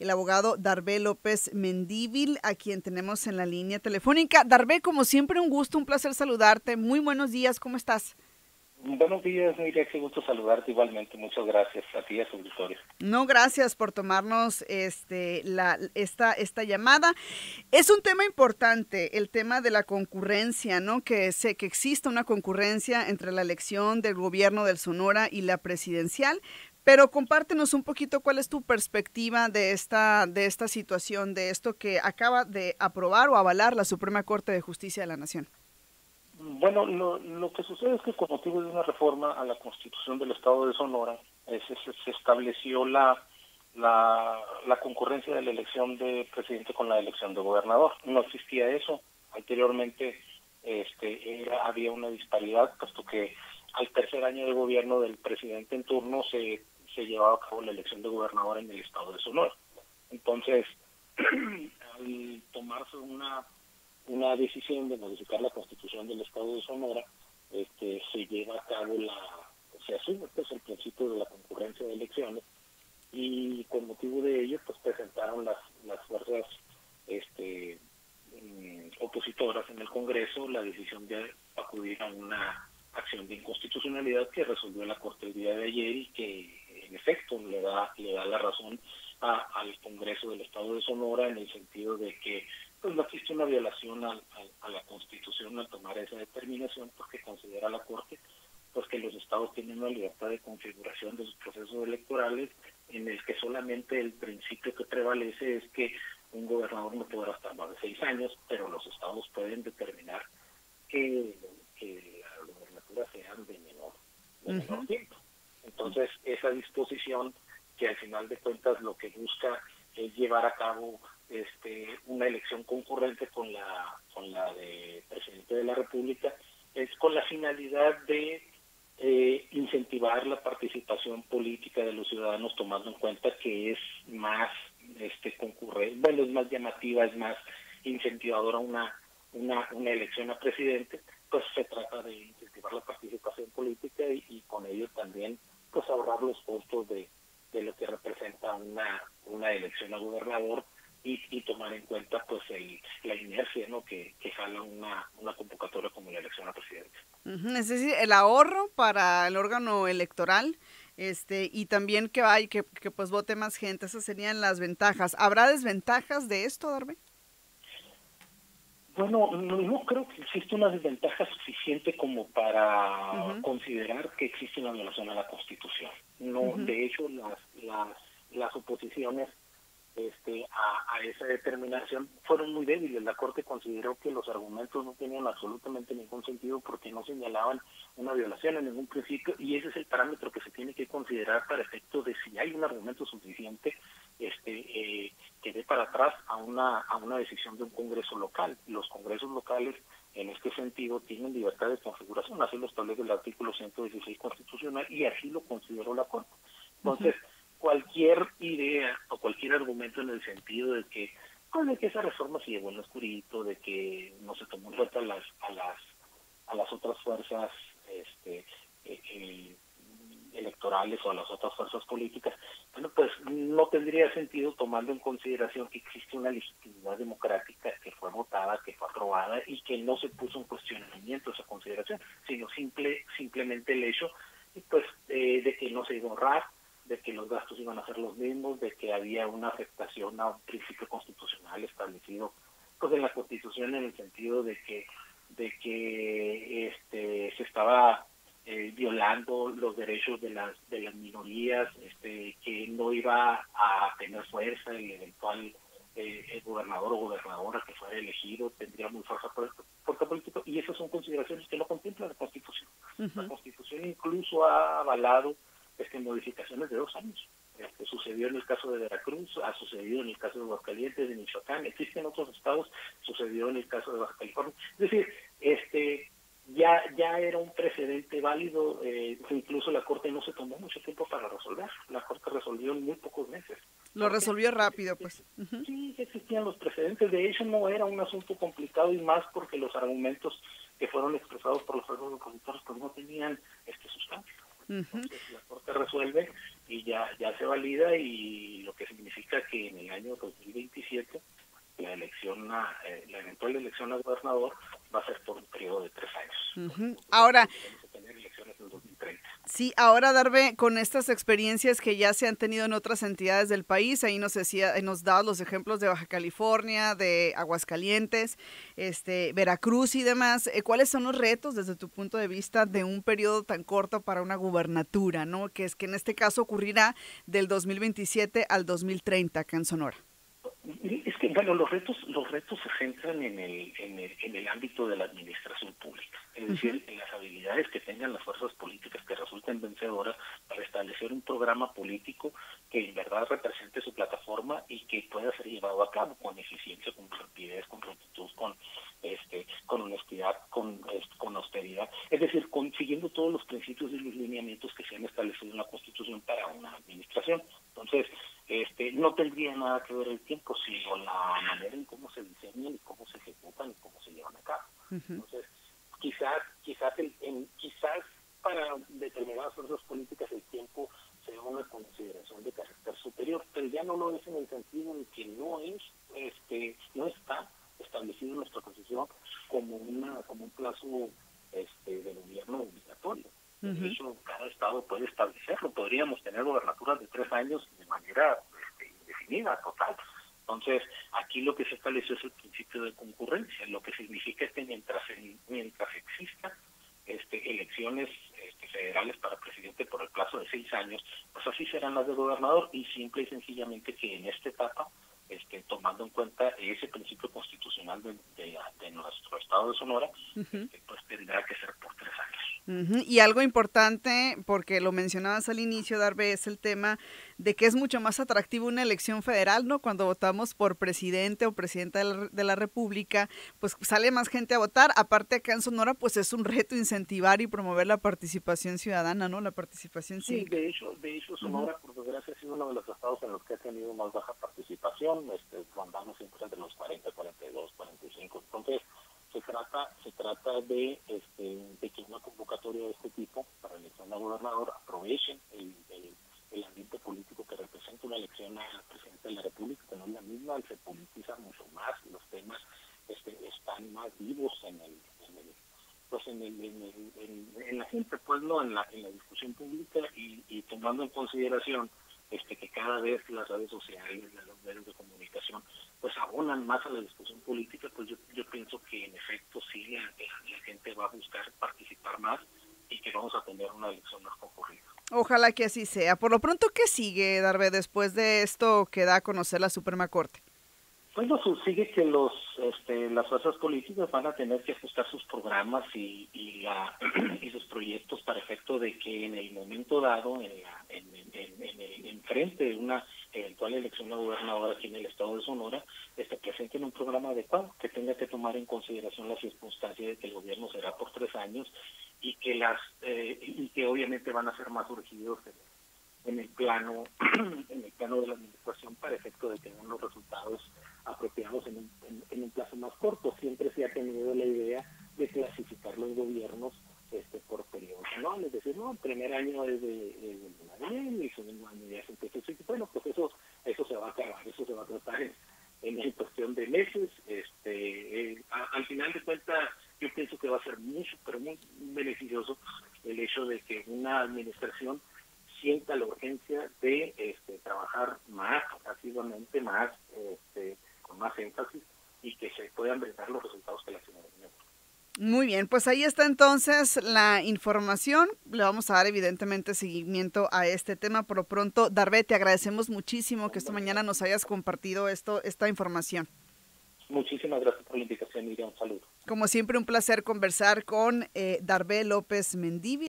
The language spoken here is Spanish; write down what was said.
el abogado Darvé López Mendívil, a quien tenemos en la línea telefónica. Darvé, como siempre, un gusto, un placer saludarte. Muy buenos días, ¿cómo estás? Buenos días, Miriam, qué gusto saludarte igualmente. Muchas gracias a ti y a su auditorio. No, gracias por tomarnos esta llamada. Es un tema importante, el tema de la concurrencia, ¿no? Que exista una concurrencia entre la elección del gobierno del Sonora y la presidencial, pero compártenos un poquito cuál es tu perspectiva de esta situación, de esto que acaba de aprobar o avalar la Suprema Corte de Justicia de la Nación. Bueno, lo que sucede es que con motivo de una reforma a la Constitución del Estado de Sonora, se estableció la concurrencia de la elección de presidente con la elección de gobernador. No existía eso. Anteriormente había una disparidad, puesto que al tercer año de gobierno del presidente en turno se llevaba a cabo la elección de gobernador en el Estado de Sonora. Entonces, al tomarse una decisión de modificar la Constitución del Estado de Sonora, se lleva a cabo se asume pues el principio de la concurrencia de elecciones, y con motivo de ello pues presentaron las fuerzas opositoras en el Congreso la decisión de acudir a una acción de inconstitucionalidad que resolvió la Corte el día de ayer, y que en efecto le da la razón al Congreso del Estado de Sonora, en el sentido de que pues no existe una violación a la Constitución al tomar esa determinación, porque considera la Corte pues que los estados tienen una libertad de configuración de sus procesos electorales, en el que solamente el principio que prevalece es que un gobernador no podrá estar más de 6 años, pero los estados pueden determinar que las gobernaturas sean de menor tiempo. Entonces, esa disposición, que al final de cuentas lo que busca es llevar a cabo una elección concurrente con la de presidente de la República, es con la finalidad de incentivar la participación política de los ciudadanos, tomando en cuenta que es más concurrente, es más llamativa, es más incentivadora una elección a presidente. Pues se trata de incentivar la participación política, y con ello también pues ahorrar los costos de lo que representa una elección a gobernador, y tomar en cuenta pues la inercia, ¿no?, que jala una convocatoria como la elección a presidente. Es decir, el ahorro para el órgano electoral, y también que pues vote más gente. Esas serían las ventajas. ¿Habrá desventajas de esto, Darby? Bueno, no creo que exista una desventaja suficiente como para considerar que existe una violación a la Constitución. No, de hecho, las oposiciones a esa determinación fueron muy débiles. La Corte consideró que los argumentos no tenían absolutamente ningún sentido, porque no señalaban una violación en ningún principio, y ese es el parámetro que se tiene que considerar para efecto de si hay un argumento suficiente que dé para atrás a una decisión de un Congreso local. Los Congresos locales, en este sentido, tienen libertad de configuración, así lo establece el artículo 116 constitucional, y así lo consideró la Corte. Entonces, cualquier idea o cualquier argumento en el sentido de que esa reforma se llevó en lo oscurito, de que no se tomó en cuenta a las otras fuerzas electorales o a las otras fuerzas políticas, bueno, pues no tendría sentido, tomando en consideración que existe una legitimidad democrática que fue votada, que fue aprobada, y que no se puso en cuestionamiento esa consideración, sino simplemente el hecho pues de que no se iba a ahorrar, de que los gastos iban a ser los mismos, de que había una afectación a un principio constitucional establecido pues en la Constitución, en el sentido de que se estaba violando los derechos de las minorías, que no iba a tener fuerza el eventual el gobernador o gobernadora que fuera elegido, tendría muy fuerza política, y esas son consideraciones que no contempla la Constitución. La Constitución incluso ha avalado modificaciones de 2 años. Sucedió en el caso de Veracruz, ha sucedido en el caso de Aguascalientes, de Michoacán, existen otros estados, sucedió en el caso de Baja California. Es decir, ya era un precedente válido, incluso la Corte no se tomó mucho tiempo para resolver, la Corte resolvió en muy pocos meses. Lo resolvió rápido, pues. Sí, existían los precedentes, de hecho no era un asunto complicado, y más porque los argumentos que fueron expresados por los fuerzas opositores pues no tenían sustancia. Entonces la Corte resuelve, y ya se valida, y lo que significa que en el año 2027 la eventual elección a gobernador va a ser por un periodo de 3 años. Ahora, vamos a tener elecciones en 2030. Sí, ahora Darbe, con estas experiencias que ya se han tenido en otras entidades del país, ahí nos dabas los ejemplos de Baja California, de Aguascalientes, Veracruz y demás. ¿Cuáles son los retos desde tu punto de vista de un periodo tan corto para una gubernatura, ¿no? Que es que en este caso ocurrirá del 2027 al 2030 acá en Sonora. Es que, bueno, los retos se centran en el ámbito de la administración pública, es decir, en las habilidades que tengan las fuerzas políticas que resulten vencedoras para establecer un programa político que en verdad represente su plataforma y que pueda ser llevado a cabo con eficiencia, con rapidez, con prontitud, con honestidad, con austeridad, es decir, siguiendo todos los principios y los lineamientos que se han establecido en la Constitución para una administración. Entonces, no tendría nada que ver el tiempo, sino la manera en cómo se diseñan y cómo se ejecutan y cómo se llevan a cabo. Entonces, quizás para determinadas fuerzas políticas el tiempo sea una consideración de carácter superior, pero ya no lo es en el sentido de que no está establecido en nuestra Constitución como un plazo de gobierno obligatorio. De hecho, cada estado puede establecerlo. Podríamos tener gobernaturas de 3 años de manera indefinida, total. Entonces, aquí lo que se estableció es el principio de concurrencia, lo que significa que mientras exista elecciones federales para presidente por el plazo de 6 años, pues así serán las de gobernador, y simple y sencillamente que en esta etapa, tomando en cuenta ese principio constitucional de nuestro estado de Sonora, pues tendrá que ser por 3 años. Y algo importante, porque lo mencionabas al inicio, Darbe, es el tema de que es mucho más atractivo una elección federal, ¿no? Cuando votamos por presidente o presidenta de la República, pues sale más gente a votar. Aparte, acá en Sonora, pues es un reto incentivar y promover la participación ciudadana, ¿no? La participación cívica. Sí, de hecho Sonora, por desgracia, ha sido uno de los estados en los que ha tenido más baja participación. Andamos siempre entre los 40, 42, 45. Entonces, se trata de que una convocatoria de este tipo para elección a gobernador aprovechen el ambiente político que representa una elección al presidente de la República, que no es la misma, se politiza mucho más, los temas están más vivos en la gente, pues no en la discusión pública, y tomando en consideración que cada vez las redes sociales, los medios de comunicación, pues abonan más a la discusión política, pues yo pienso que en efecto sí la gente va a buscar participar más y que vamos a tener una elección más concurrida. Ojalá que así sea. Por lo pronto, ¿qué sigue, Darbe, después de esto que da a conocer la Suprema Corte? Bueno, sigue que las fuerzas políticas van a tener que ajustar sus programas y sus proyectos para efecto de que en el momento dado, en frente de una eventual elección a gobernador aquí en el estado de Sonora, presenten un programa adecuado que tenga que tomar en consideración la circunstancia de que el gobierno será por 3 años y que obviamente van a ser más urgidos en el plano de la administración para efecto de tener los resultados apropiados en un plazo más corto. Siempre se ha tenido la idea de clasificar los gobiernos por periodos anuales, es decir, no, el primer año es de bien, el segundo año ya es un proceso, y bueno, pues eso se va a acabar, eso se va a tratar en cuestión de meses. Al final de cuentas, yo pienso que va a ser pero muy beneficioso el hecho de que una administración sienta la urgencia de trabajar más asiduamente, con más énfasis, y que se puedan brindar los resultados que la ciudadanía busca. Muy bien, pues ahí está entonces la información. Le vamos a dar evidentemente seguimiento a este tema. Por lo pronto, Darbe, te agradecemos muchísimo que esta mañana nos hayas compartido esta información. Muchísimas gracias por la invitación, Miriam. Un saludo. Como siempre, un placer conversar con Darbe López Mendívil.